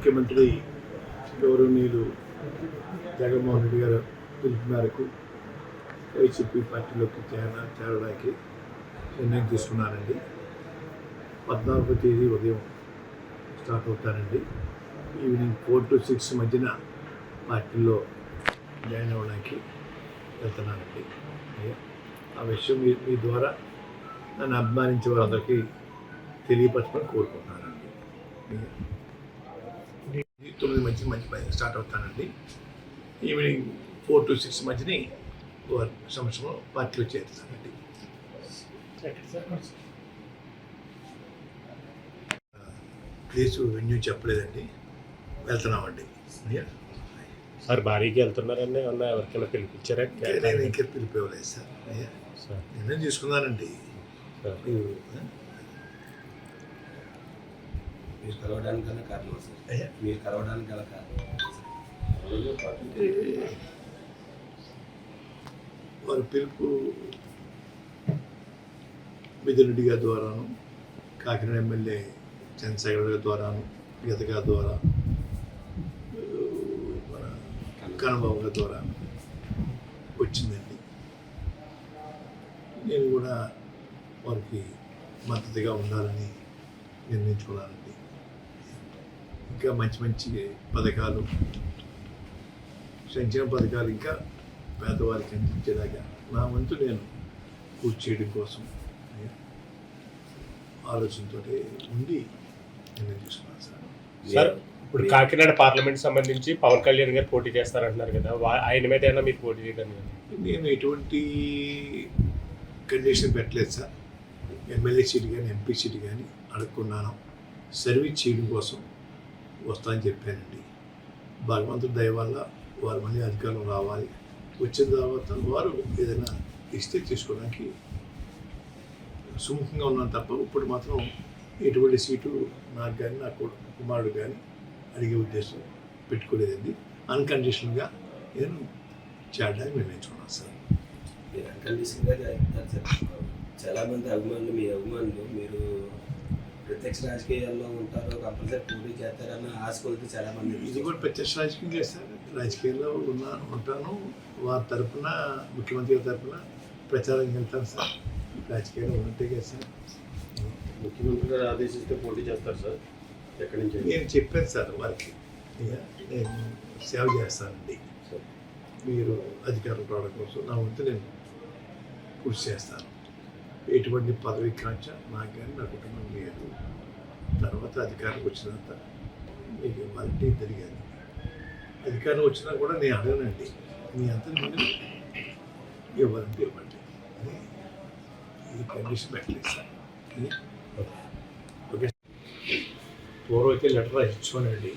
ముఖ్యమంత్రి గౌరవనీయులు జగన్మోహన్ రెడ్డి గారు పిలుపు మేరకు వైసీపీ పార్టీలోకి చేరడానికి నిర్ణయం తీసుకున్నానండి. 14వ తేదీ ఉదయం స్టార్ట్ అవుతానండి. ఈవినింగ్ 4 to 6 మధ్యన పార్టీలో జాయిన్ అవ్వడానికి వెళ్తున్నానండి. ఆ విషయం మీ ద్వారా నన్ను అభిమానించే వారందరికీ తెలియపరచమని కోరుకుంటున్నానండి. 9 మధ్య స్టార్ట్ అవుతానండి. ఈవినింగ్ 4 to 6 మధ్యని సంవత్సరం పార్టీలో చేరుతానండి. ప్లీజ్ వెన్యూ చెప్పలేదండి, వెళ్తున్నామండి. సార్ భారీగా వెళ్తున్నారండి, అన్న ఎవరికైనా పిలిపించారా? నేను ఇంకా పిలిపివ్వలేదు సార్. నిర్ణయం తీసుకున్నానండి. మీరు కలవడానికి గల కారణం సార్, మీరు కలవడానికి గల కారణం వారి పిలుపు మిథున్ గారి ద్వారాను, కాకినాడ ఎమ్మెల్యే చంద్రశేఖర్ గారి ద్వారాను, గీత గారి ద్వారా, మన కన్నబాబు గారి ద్వారా వచ్చిందండి. నేను కూడా వారికి మద్దతుగా ఉండాలని నిర్ణయించుకున్నానండి. ఇంకా మంచి మంచి పథకాలు, సంక్షేమ పథకాలు ఇంకా పేదవారికి అందించేలాగా నా వంతు నేను పూర్తి చేయడం కోసం ఆలోచనతో ఉండి నిర్ణయం తీసుకున్నాను సార్. సార్ ఇప్పుడు కాకినాడ పార్లమెంట్ సంబంధించి పవన్ కళ్యాణ్ గారు పోటీ చేస్తారంటున్నారు కదా, ఆయన మీద ఏమైనా మీరు పోటీ చేయడం? నేను ఎటువంటి కండిషన్ పెట్టలేదు సార్. ఎమ్మెల్యే సీట్ కానీ ఎంపీ సీట్ కానీ అడుక్కున్నాను. సర్వీస్ చేయడం కోసం వస్తానని చెప్పానండి. భగవంతుడి దయ వల్ల వారు మళ్ళీ అధికారం రావాలి. వచ్చిన తర్వాత వారు ఏదైనా ఇస్తే తీసుకోవడానికి సుముఖంగా ఉన్నాను తప్ప ఇప్పుడు మాత్రం ఎటువంటి సీటు నాకు కానీ నా కుమారుడు కానీ అడిగే ఉద్దేశం పెట్టుకోలేదండి. అన్కండిషనల్గా నేను చేరడానికి నిర్ణయించుకున్నాను సార్. మీరు అన్కండిషన్గా చెప్తారు సార్. చాలామంది అభిమానులు, మీ అభిమానులు మీరు ప్రత్యక్ష రాజకీయాల్లో ఉంటారు, కంపల్సరీ పోటీ చేస్తారన్న ఆశ కొలితే చాలామంది. ఇది కూడా ప్రత్యక్ష రాజకీయం చేస్తారు. రాజకీయాల్లో ఉంటాను. వారి తరఫున, ముఖ్యమంత్రి గారి తరఫున ప్రచారం వెళ్తాను సార్. రాజకీయాల్లో ఉన్నట్టే కదా సార్. ముఖ్యమంత్రి గారు ఆదేశిస్తే పోటీ చేస్తారు సార్. ఎక్కడి నుంచి? నేను చెప్పాను సార్ వారికి, నేను సేవ చేస్తానండి. మీరు అధికారం రావడం కోసం నా వంతు నేను కృషి చేస్తాను. ఎటువంటి పదవి కాంక్ష నాకు కానీ నా కుటుంబం లేదు. తర్వాత అధికారం వచ్చినంత మీకు ఇవ్వాలంటే జరిగాను. అధికారం వచ్చినా కూడా నేను అడగనండి, మీ అంతా నేను ఇవ్వాలంటే ఇవ్వండి అని ఈ కండిషన్ పెట్టలేదు సార్. ఓకే, పూర్వం అయితే లెటర్ ఇచ్చుకోనండి.